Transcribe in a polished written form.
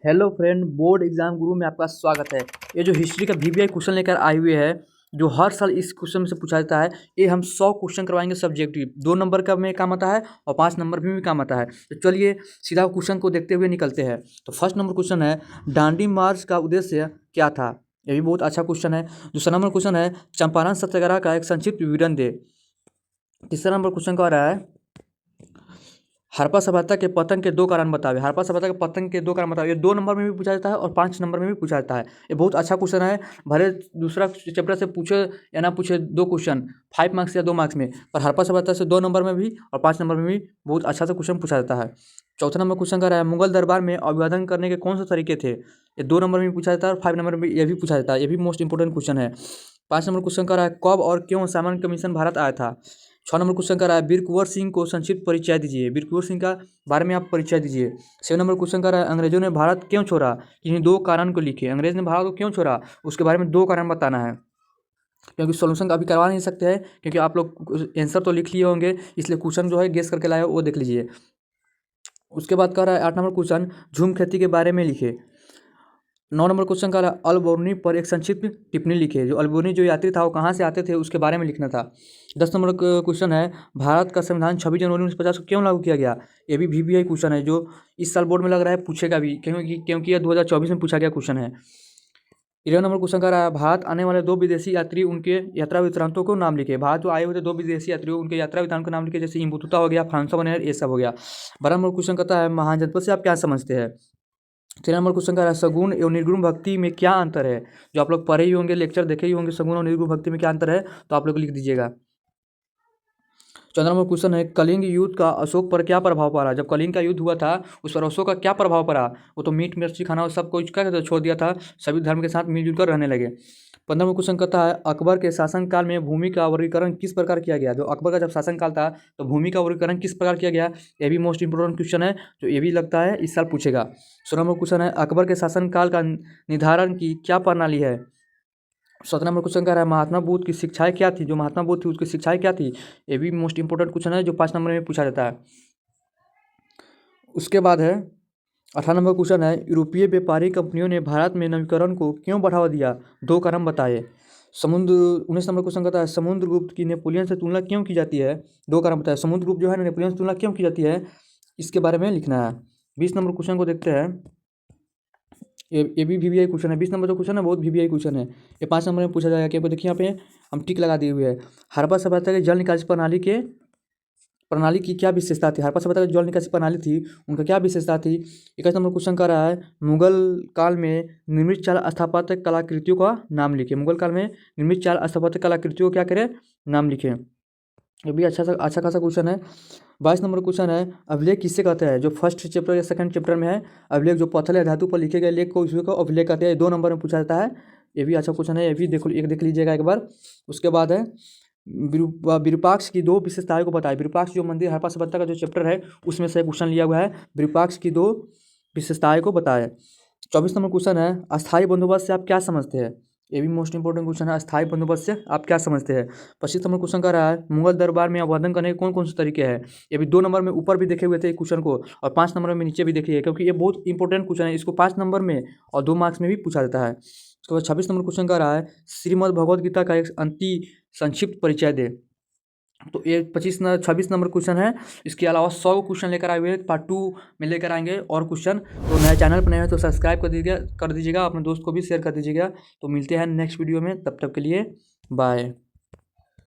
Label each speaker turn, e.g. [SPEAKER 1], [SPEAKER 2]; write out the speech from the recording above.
[SPEAKER 1] Hello friend, board exam गुरु में आपका स्वागत है। ये जो हिस्ट्री का वीवीआई क्वेश्चन लेकर आए हुए है, जो हर साल इस क्वेश्चन में से पूछा जाता है। ये हम 100 क्वेश्चन करवाएंगे सब्जेक्टिव, 2 नंबर का में काम आता है और 5 नंबर में भी काम आता है। तो चलिए सीधा क्वेश्चन को देखते हुए निकलते हैं। तो फर्स्ट नंबर क्वेश्चन है, दांडी मार्च का उद्देश्य क्या था। ये भी बहुत अच्छा क्वेश्चन है। दूसरा नंबर क्वेश्चन है, चंपारण सत्याग्रह का एक संक्षिप्त विवरण दे। तीसरा नंबर क्वेश्चन का रहा है, हड़प्पा सभ्यता के पतन के 2 कारण बतावे। हड़प्पा सभ्यता के पतन के 2 कारण बतावे। ये 2 नंबर में भी पूछा जाता है और 5 नंबर में भी पूछा जाता है। ये बहुत अच्छा क्वेश्चन है। भले दूसरा चैप्टर से पूछे या ना पूछे 2 क्वेश्चन 5 मार्क्स या 2 मार्क्स में, पर हड़प्पा सभ्यता से 2 नंबर में भी और 5 नंबर में भी बहुत अच्छा से क्वेश्चन पूछा जाता है। चौथा नंबर क्वेश्चन का रहा है, मुगल दरबार में अभिवादन करने के कौन से तरीके थे। ये 2 नंबर में भी पूछा जाता है और 5 नंबर में ये भी पूछा जाता है। ये भी मोस्ट इंपोर्टेंट क्वेश्चन है। 5 नंबर क्वेश्चन का रहा है, कब और क्यों सामान्य कमीशन भारत आया था। 6 नंबर क्वेश्चन का रहा है, वीर कुंवर सिंह को संक्षिप्त परिचय दीजिए। वीर कुंवर सिंह का बारे में आप परिचय दीजिए। 7 नंबर क्वेश्चन का रहा है, अंग्रेजों ने भारत क्यों छोड़ा। इन्हीं 2 कारण को लिखिए। अंग्रेज ने भारत को क्यों छोड़ा, उसके बारे में 2 कारण बताना है। क्योंकि सॉल्यूशन अभी करवा नहीं सकते हैं, क्योंकि आप लोग आंसर तो लिख लिए होंगे, इसलिए क्वेश्चन जो है गेस करके लाए हो वो देख लीजिए। उसके बाद कह रहा है 8 नंबर क्वेश्चन, झूम खेती के बारे में लिखे। 9 नंबर क्वेश्चन का अल्बोर्नी पर एक संक्षिप्त टिप्पणी लिखे। जो अल्बोर्नी जो यात्री था वो कहाँ से आते थे उसके बारे में लिखना था। 10 नंबर क्वेश्चन है, भारत का संविधान 26 जनवरी 1950 को क्यों लागू किया गया। ये भी वीवीआई क्वेश्चन है, जो इस साल बोर्ड में लग रहा है पूछेगा भी, क्योंकि यह 2024 में पूछा गया क्वेश्चन है। 11 नंबर क्वेश्चन का रहा है, भारत आने वाले 2 विदेशी यात्री उनके यात्रा वृत्तांतों को नाम लिखे। भारत जो आए हुए थे 2 विदेशी यात्री, उनके यात्रा वृत्तांत का नाम लिखे, जैसे इम्बुतुता हो गया, फ्रांसो बनेर, ये सब हो गया। 12 नंबर क्वेश्चन कहता है, महान जनपद से आप क्या समझते हैं। 13 नंबर क्वेश्चन का है, सगुण एवं निर्गुण भक्ति में क्या अंतर है। जो आप लोग पढ़े ही होंगे, लेक्चर देखे ही होंगे, सगुण और निर्गुण भक्ति में क्या अंतर है, तो आप लोग लिख दीजिएगा। 14 नंबर क्वेश्चन है, कलिंग युद्ध का अशोक पर क्या प्रभाव पड़ा। जब कलिंग का युद्ध हुआ था उस पर अशोक का क्या प्रभाव पड़ा। वो तो मीट मिर्ची खाना और सब कुछ क्या छोड़ दिया था, सभी धर्म के साथ मिलजुल कर रहने लगे। 15 नंबर क्वेश्चन कहता है, अकबर के शासनकाल में भूमि का वर्गीकरण किस प्रकार किया गया। जो अकबर का जब शासनकाल था तो भूमि का वर्गीकरण किस प्रकार किया गया। ये भी मोस्ट इंपोर्टेंट क्वेश्चन है, जो ये भी लगता है इस साल पूछेगा। 16 नंबर क्वेश्चन है, अकबर के शासनकाल का निर्धारण की क्या प्रणाली है। 17 नंबर क्वेश्चन कह रहा है, महात्मा बुद्ध की शिक्षाएं क्या थी। जो महात्मा बुद्ध थी उसकी शिक्षाएं क्या थी। ये भी मोस्ट इंपोर्टेंट क्वेश्चन है, जो 5 नंबर में पूछा जाता है। उसके बाद है 18 नंबर क्वेश्चन है, यूरोपीय व्यापारी कंपनियों ने भारत में नवीकरण को क्यों बढ़ावा दिया, 2 कारण बताए। समुद्र 19 नंबर क्वेश्चन कहता है, समुद्रगुप्त की नेपोलियन से तुलना क्यों की जाती है, 2 कारण बताए। समुद्रगुप्त जो है नेपोलियन से तुलना क्यों की जाती है, इसके बारे में लिखना है। 20 नंबर क्वेश्चन को देखते हैं। ये भी वीवीआई क्वेश्चन है। 20 नंबर जो क्वेश्चन है बहुत वीवीआई क्वेश्चन है। ये 5 नंबर में पूछा जाएगा। कि देखिए यहाँ पे हम टिक लगा दिए हुए है। हड़प्पा सभ्यता के जल निकासी प्रणाली की क्या विशेषता थी। हड़प्पा सभ्यता की जल निकासी प्रणाली थी, उनका क्या विशेषता थी। 21 नंबर क्वेश्चन कर रहा है, मुगल काल में निर्मित 4 स्थापत्य कलाकृतियों का नाम लिखे। मुगल काल में निर्मित 4 स्थापत्य कलाकृतियों को क्या करें, नाम लिखें। ये भी अच्छा खासा क्वेश्चन है। 22 नंबर क्वेश्चन है, अभिलेख किससे कहते हैं। जो फर्स्ट चैप्टर या सेकंड चैप्टर में है, अभिलेख जो पत्थर या धातु पर लिखे गए लेख को उसको अभिलेख कहते हैं। 2 नंबर में पूछा जाता है। ये भी अच्छा क्वेश्चन है, ये भी देख लीजिएगा एक बार। उसके बाद है, विरूपाक्ष की 2 विशेषताओं को बताए। विरूपाक्ष जो मंदिर हड़प्पा सभ्यता का जो चैप्टर है उसमें से क्वेश्चन लिया हुआ है। विरूपाक्ष की 2 विशेषताएं को बताए। 24 नंबर क्वेश्चन है, अस्थायी बंदोबस्त से आप क्या समझते हैं। ये भी मोस्ट इंपोर्टेंट क्वेश्चन है, अस्थायी बंदोबस्त से आप क्या समझते हैं। 25 नंबर क्वेश्चन का रहा है, मुगल दरबार में अभिवादन करने के कौन कौन से तरीके हैं। ये भी 2 नंबर में ऊपर भी देखे हुए थे क्वेश्चन को, और 5 नंबर में नीचे भी देखिए, क्योंकि ये बहुत इंपॉर्टेंट क्वेश्चन है। इसको 5 नंबर में और 2 मार्क्स में भी पूछा जाता है। उसके बाद 26 नंबर क्वेश्चन का रहा है, श्रीमद् भगवद गीता का एक अंति संक्षिप्त परिचय दे। तो ये 26 नंबर क्वेश्चन है। इसके अलावा 100 क्वेश्चन लेकर आए हुए पार्ट 2 में लेकर आएंगे और क्वेश्चन। तो नए चैनल पर नए हैं तो सब्सक्राइब कर दीजिएगा, अपने दोस्त को भी शेयर कर दीजिएगा। तो मिलते हैं नेक्स्ट वीडियो में, तब तक के लिए बाय।